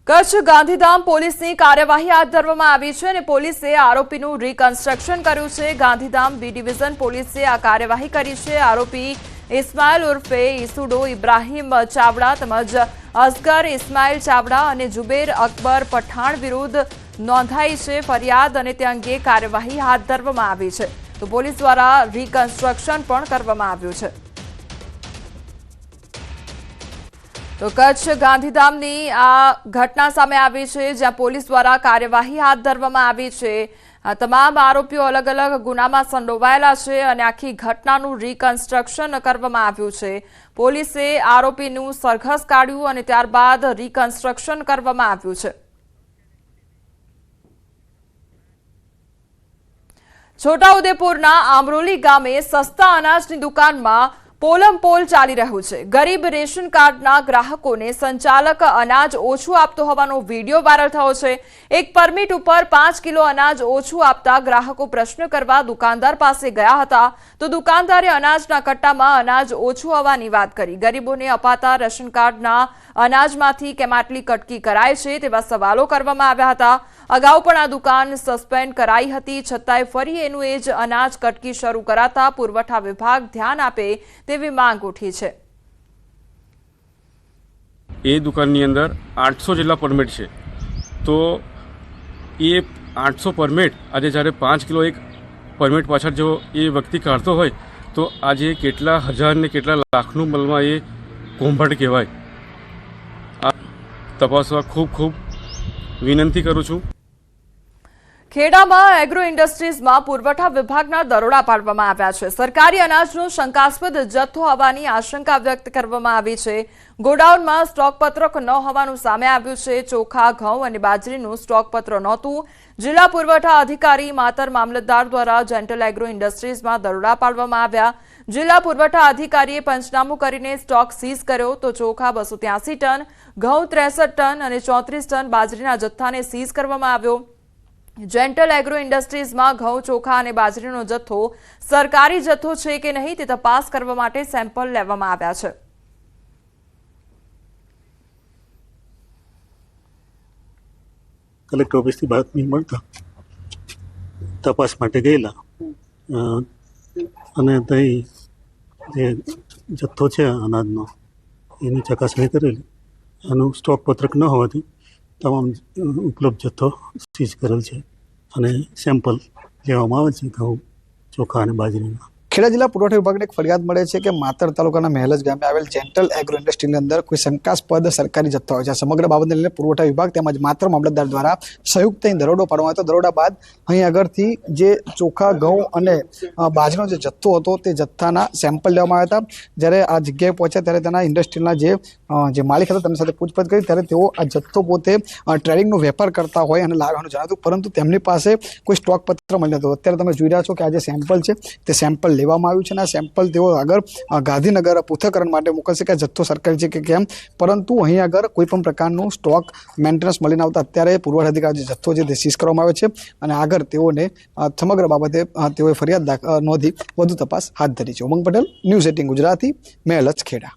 કચ્છ ગાંધીધામ પોલીસની કાર્યવાહી હાથ ધરવામાં આવી છે અને પોલીસે આરોપીનું રિકન્સ્ટ્રક્શન કર્યું છે। ગાંધીધામ બી ડિવિઝન પોલીસે આ કાર્યવાહી કરી છે। આરોપી ઇસ્માઇલ ઉર્ફે ઈસુડો ઇબ્રાહીમ ચાવડા તેમજ અસગર ઇસ્માઇલ ચાવડા અને જુબેર અકબર પઠાણ વિરુદ્ધ નોંધાઈ છે ફરિયાદ અને તે અંગે કાર્યવાહી હાથ ધરવામાં આવી છે। તો પોલીસ દ્વારા રિકન્સ્ટ્રક્શન પણ કરવામાં આવ્યું છે। तो कच्छ गांधीधामनी आ घटना सामे आवी छे ज्यां पोलीस द्वारा कार्यवाही हाथ धरवामां आवी छे। आ तमाम आरोपीओ अलग अलग गुनामां संडोवायेला छे अने आखी घटनानुं रिकन्स्ट्रक्शन करवामां आव्युं छे। पोलीसे आरोपीनुं सरघस काढ्युं अने त्यारबाद रिकन्स्ट्रक्शन करवामां आव्युं छे। छोटाउदेपुरना आमरोली गामे सस्ता अनाजनी दुकानमां पोलमपोल चाली रह्યું છે। गरीब रेशन कार्डना ग्राहकोने संचालक अनाज ओछું આપતો હોવાનો વિડિયો વાયરલ થયો છે। એક પરમિટ ઉપર 5 કિલો અનાજ ઓછું આપતા ગ્રાહકો પ્રશ્ન કરવા દુકાનદાર પાસે ગયા હતા તો દુકાનદારે અનાજના કટ્ટામાં અનાજ ઓછું હોવાની વાત કરી। ગરીબોને અપાતા રેશન કાર્ડના અનાજમાંથી કેમ આટલી કટકી કરાય છે તેવા સવાલો કરવામાં આવ્યા હતા। અગાઉ પણ આ દુકાન સસ્પેન્ડ કરાઈ હતી છતાંય ફરી એનું એ જ અનાજ કટકી શરૂ કરાતા પુરવઠા વિભાગ ધ્યાન આપે તેવી માંગ ઉઠી છે। એ દુકાનની અંદર 800 જેટલા પરમિટ છે તો એ 800 પરમિટ આજે જ્યારે 5 કિલો એક પરમિટ પાછળ જો એ વ્યક્તિ કાઢતો હોય તો આજે કેટલા હજાર ને કેટલા લાખનું મલમાં એ કોંભટ કહેવાય। આ તપાસવા ખૂબ વિનંતી કરું છું। ખેડામાં એગ્રો ઇન્ડસ્ટ્રીઝમાં પુરવઠા વિભાગના દરોડા પાડવામાં આવ્યા છે। સરકારી અનાજનો શંકાસ્પદ જથ્થો હોવાની આશંકા વ્યક્ત કરવામાં આવી છે। ગોડાઉનમાં સ્ટોક પત્રક ન હોવાનું સામે આવ્યું છે। ચોખા, ઘઉં અને બાજરીનું સ્ટોક પત્ર નહોતું। જિલ્લા પુરવઠા અધિકારી માતર મામલતદાર દ્વારા જેન્ટલ એગ્રો ઇન્ડસ્ટ્રીઝમાં દરોડા પાડવામાં આવ્યા। જિલ્લા પુરવઠા અધિકારીએ પંચનામું કરીને સ્ટોક સીઝ કર્યો તો ચોખા 283 ટન, ઘઉં 63 ટન અને 34 ટન બાજરીના જથ્થાને સીઝ કરવામાં આવ્યો। જેન્ટલ એગ્રો ઇન્ડસ્ટ્રીઝમાં ઘઉં, ચોખા અને બાજરીનો જથ્થો સરકારી જથ્થો છે કે નહીં તે તપાસ કરવા માટે સેમ્પલ લેવામાં આવ્યા છે। કલેક્ટર ઓફિસથી બાતમી મળતા તપાસ માટે ગયેલા અને ત્યાં જે જથ્થો છે અનાજનો એની ચકાસણી કરેલી। એનું સ્ટોક પત્રક ન હોવાથી તમામ ઉપલબ્ધ જથ્થો સીઝ કરેલ છે અને સેમ્પલ લેવામાં આવે છે ઘઉં, ચોખા અને બાજરીના। ખેડા જિલ્લા પુરવઠા વિભાગને એક ફરિયાદ મળે છે કે માતર તાલુકાના મહેલજ ગામે આવેલ જેન્ટલ એગ્રો ઇન્ડસ્ટ્રીની અંદર કોઈ શંકાસ્પદ સરકારી જથ્થો હોય છે। સમગ્ર બાબતને લઈને પુરવઠા વિભાગ તેમજ માતર મામલતદાર દ્વારા સંયુક્ત દરોડો પાડવામાં આવ્યો હતો। દરોડા બાદ અહીં આગળથી જે ચોખા, ઘઉં અને બાજરીનો જે જથ્થો હતો તે જથ્થાના સેમ્પલ લેવામાં આવ્યા હતા। જ્યારે આ જગ્યાએ પહોંચ્યા ત્યારે તેના ઇન્ડસ્ટ્રીના જે માલિક હતા તેમની સાથે પૂછપરછ કરી ત્યારે તેઓ આ જથ્થો પોતે ટ્રેડિંગનો વેપાર કરતા હોય અને લાવવાનું જણાવ્યું પરંતુ તેમની પાસે કોઈ સ્ટોક પત્ર મળ્યો હતો। અત્યારે તમે જોઈ રહ્યા છો કે આ જે સેમ્પલ છે તે સેમ્પલ લેવામાં આવ્યું છે અને આ સેમ્પલ તેઓ આગળ ગાંધીનગર પૃથ્થકરણ માટે મોકલશે કે જથ્થો સરકારી છે કે કેમ, પરંતુ અહીં આગળ કોઈ પણ પ્રકારનું સ્ટોક મેન્ટેનન્સ મળીને આવતા અત્યારે પુરવઠા અધિકારી જે જથ્થો છે તે સીઝ કરવામાં આવે છે અને આગળ તેઓને સમગ્ર બાબતે તેઓએ ફરિયાદ નોંધી વધુ તપાસ હાથ ધરી છે। ઉમંગ પટેલ, ન્યૂઝ 18 ગુજરાતી, મહેલજ, ખેડા।